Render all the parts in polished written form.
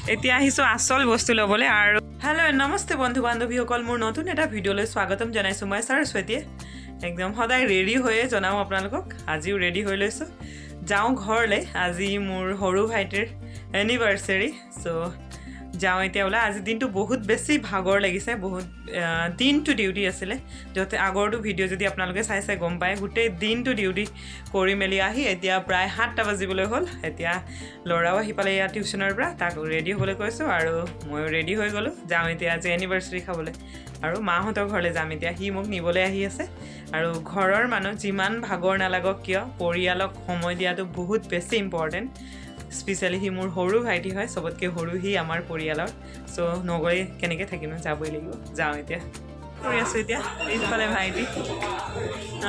এতিয়া আহিছো আসল বস্তু লবলৈ আৰু হেল্ল' নমস্তে বন্ধু বান্ধৱীসকল মোৰ নতুন এটা ভিডিঅ'লৈ স্বাগতম জনাইছোঁ মই সৰস্বতীয়ে একদম সদায় ৰেডি হৈয়ে জনাওঁ আপোনালোকক আজিও ৰেডি হৈ লৈছোঁ যাওঁ ঘৰলৈ আজি মোৰ সৰু ভাইটিৰ এনিভাৰ্চেৰী চ' যাওঁ এতিয়া ওলাই আজি দিনটো বহুত বেছি ভাগৰ লাগিছে বহুত দিনটো ডিউটি আছিলে য'তে আগৰটো ভিডিঅ' যদি আপোনালোকে চাইছে গম পায় গোটেই দিনটো ডিউটি কৰি মেলি আহি এতিয়া প্ৰায় 7টা বাজিবলৈ হ'ল এতিয়া ল'ৰাও আহি পালে ইয়াত টিউশ্যনৰ পৰা তাক ৰেডি হ'বলৈ কৈছোঁ আৰু ময়ো ৰেডি হৈ গ'লোঁ যাওঁ এতিয়া আজি এনিভাৰ্চেৰী খাবলৈ আৰু মাহঁতৰ ঘৰলৈ যাম এতিয়া সি মোক নিবলৈ আহি আছে আৰু ঘৰৰ মানুহ যিমান ভাগৰ নালাগক কিয় পৰিয়ালক সময় দিয়াটো বহুত বেছি ইম্পৰ্টেণ্ট স্পেচিয়েলি সি মোৰ সৰু ভাইটি হয় চবতকৈ সৰু সি আমাৰ পৰিয়ালৰ চ' নগৈ কেনেকৈ থাকিম যাবই লাগিব যাওঁ এতিয়া কৰি আছোঁ এতিয়া এইফালে ভাইটি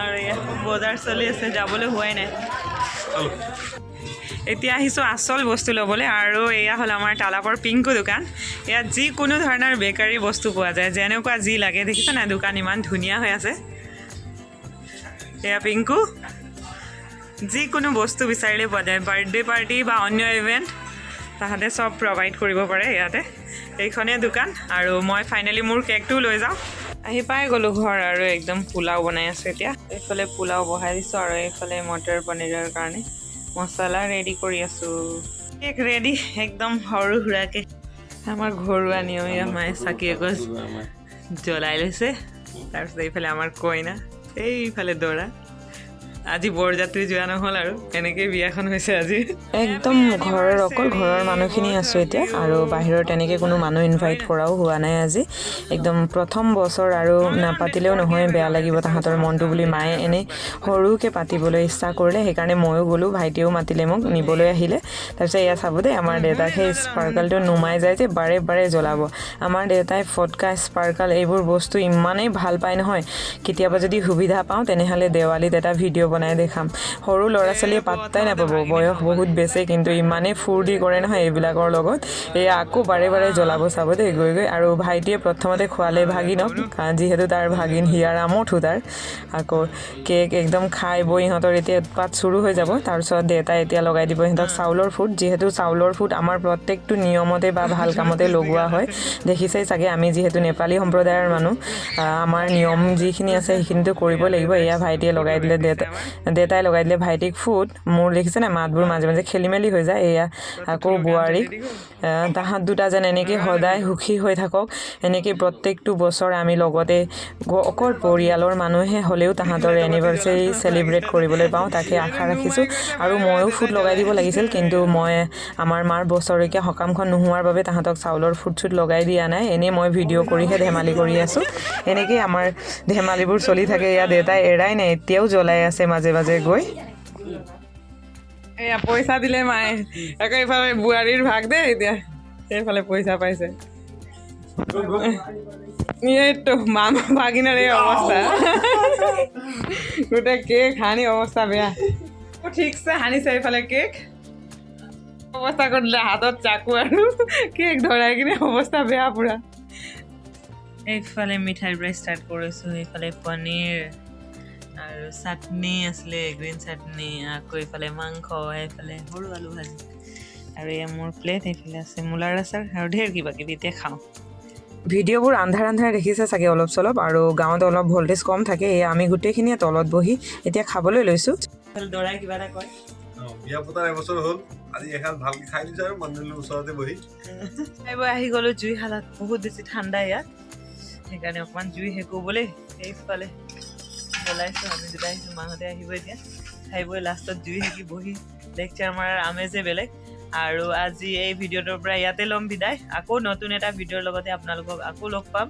আৰু এয়া বজাৰ চলি আছে যাবলৈ হোৱাই নাই এতিয়া আহিছোঁ আসল বস্তু ল'বলৈ আৰু এয়া হ'ল আমাৰ তালাপৰ পিংকু দোকান ইয়াত যিকোনো ধৰণৰ বেকাৰী বস্তু পোৱা যায় যেনেকুৱা যি লাগে দেখিছে নাই দোকান ইমান ধুনীয়া হৈ আছে এয়া পিংকু যিকোনো বস্তু বিচাৰিলে পোৱা যায় বাৰ্থডে পাৰ্টি বা অন্য ইভেণ্ট তাহাঁতে চব প্ৰভাইড কৰিব পাৰে ইয়াতে এইখনেই দোকান আৰু মই ফাইনেলি মোৰ কেকটো লৈ যাওঁ আহি পাই গ'লোঁ ঘৰ আৰু একদম পোলাও বনাই আছোঁ এতিয়া এইফালে পোলাও বহাই দিছোঁ আৰু এইফালে মটৰ পনীৰৰ কাৰণে মছলা ৰেডি কৰি আছোঁ কেক ৰেডি একদম সৰু সুৰাকৈ আমাৰ ঘৰুৱা নিয়মীয়া মায়ে চাকি এগছ জ্বলাই লৈছে তাৰপিছত এইফালে আমাৰ কইনা এইফালে দৰা আজি বৰযাত্ৰী যোৱা নহ'ল আৰু এনেকৈ বিয়াখন হৈছে আজি একদম ঘৰৰ অকল ঘৰৰ মানুহখিনি আছোঁ এতিয়া আৰু বাহিৰৰ তেনেকৈ কোনো মানুহ ইনভাইট কৰাও হোৱা নাই আজি একদম প্ৰথম বছৰ আৰু নাপাতিলেও নহয় বেয়া লাগিব তাহাঁতৰ মনটো বুলি মায়ে এনেই সৰুকৈ পাতিবলৈ ইচ্ছা কৰিলে সেইকাৰণে ময়ো গ'লোঁ ভাইটিয়েও মাতিলে মোক নিবলৈ আহিলে তাৰপিছত এয়া চাব দেই আমাৰ দেউতাক সেই স্পাৰ্কলটো নুমাই যায় যে বাৰে বাৰে জ্বলাব আমাৰ দেউতাই ফটকা স্পাৰ্কল এইবোৰ বস্তু ইমানেই ভাল পায় নহয় কেতিয়াবা যদি সুবিধা পাওঁ তেনেহ'লে দেৱালীত এটা ভিডিঅ' বনাই দেখাম সৰু ল'ৰা ছোৱালীয়ে পাত্তাই নাপাব বয়স বহুত বেছি কিন্তু ইমানেই ফূৰ্তি কৰে নহয় এইবিলাকৰ লগত এয়া আকৌ বাৰে বাৰে জ্বলাব চাব দেই গৈ গৈ আৰু ভাইটিয়ে প্ৰথমতে খোৱালে ভাগিনক যিহেতু তাৰ ভাগিন হিয়াৰ আমঠো তাৰ আকৌ কেক একদম খাই বৈ ইহঁতৰ এতিয়া উৎপাত চুৰু হৈ যাব তাৰপিছত দেউতাই এতিয়া লগাই দিব সিহঁতক চাউলৰ ফুট যিহেতু চাউলৰ ফুট আমাৰ প্ৰত্যেকটো নিয়মতে বা ভাল কামতে লগোৱা হয় দেখিছেই চাগে আমি যিহেতু নেপালী সম্প্ৰদায়ৰ মানুহ আমাৰ নিয়ম যিখিনি আছে সেইখিনিতো কৰিবই লাগিব এয়া ভাইটিয়ে লগাই দিলে দেউতাই লগাই দিলে ভাইটিক ফুট মোৰ দেখিছে নাই মাতবোৰ মাজে মাজে খেলি মেলি হৈ যায় এয়া আকৌ বোৱাৰীক তাহাঁত দুটা যেন এনেকৈ সদায় সুখী হৈ থাকক এনেকৈ প্ৰত্যেকটো বছৰ আমি লগতে অকল পৰিয়ালৰ মানুহে হ'লেও তাহাঁতৰ এনিভাৰ্চেৰী চেলিব্ৰেট কৰিবলৈ পাওঁ তাকে আশা ৰাখিছোঁ আৰু ময়ো ফুট লগাই দিব লাগিছিল কিন্তু মই আমাৰ মাৰ বছৰেকীয়া সকামখন নোহোৱাৰ বাবে তাহাঁতক চাউলৰ ফুট চুট লগাই দিয়া নাই এনেই মই ভিডিঅ' কৰিহে ধেমালি কৰি আছোঁ এনেকেই আমাৰ ধেমালিবোৰ চলি থাকে এয়া দেউতাই এৰাই নাই এতিয়াও জ্বলাই আছে মাজে মাজে গৈ এয়া পইচা দিলে মায়ে আকৌ এইফালে বোৱাৰীৰ ভাগ দেই এতিয়া সেইফালে পইচা পাইছে এইটো মামা ভাগিনৰ এই অৱস্থা গোটেই কেক সানি অৱস্থা বেয়া ঠিকছে সানিছে এইফালে কেক অৱস্থা কৰি দিলে হাতত চাকু আৰু কেক ধৰাই কিনে অৱস্থা বেয়া পুৰা এইফালে মিঠাইৰ পৰা ষ্টাৰ্ট কৰিছোঁ এইফালে পনীৰ আৰু চাটনি আছিলে গ্ৰীণ চাটনি আকৌ এইফালে মাংস এইফালে সৰু আলু ভাজি আৰু এয়া মোৰ প্লেট এইফালে আছে মূলাৰ আচাৰ আৰু ঢেৰ কিবা কিবি এতিয়া খাওঁ ভিডিঅ'বোৰ আন্ধাৰ আন্ধাৰ দেখিছে চাগে অলপ চলপ আৰু গাঁৱত অলপ ভল্টেজ কম থাকে এয়া আমি গোটেইখিনিয়ে তলত বহি এতিয়া খাবলৈ লৈছোঁ দৰাই কিবা এটা কয় বিয়া পতাৰ এবছৰ হ'ল আজি এসাঁজ ভালকৈ খাই দিছোঁ আৰু মন্দিৰৰ ওচৰতে বহি খাই বৈ আহি গ'লোঁ জুইশালত বহুত বেছি ঠাণ্ডা ইয়াত সেইকাৰণে অকণমান জুই সেকোবলৈ এইফালে জ্বলাইছোঁ আমি দুটা আহিছোঁ মাহঁতে আহিব এতিয়া খাই বৈ লাষ্টত জুই সেকি বহি লেকচাৰ মাৰাৰ আমেজে বেলেগ আৰু আজি এই ভিডিঅ'টোৰ পৰা ইয়াতে ল'ম বিদায় আকৌ নতুন এটা ভিডিঅ'ৰ লগতে আপোনালোকক আকৌ লগ পাম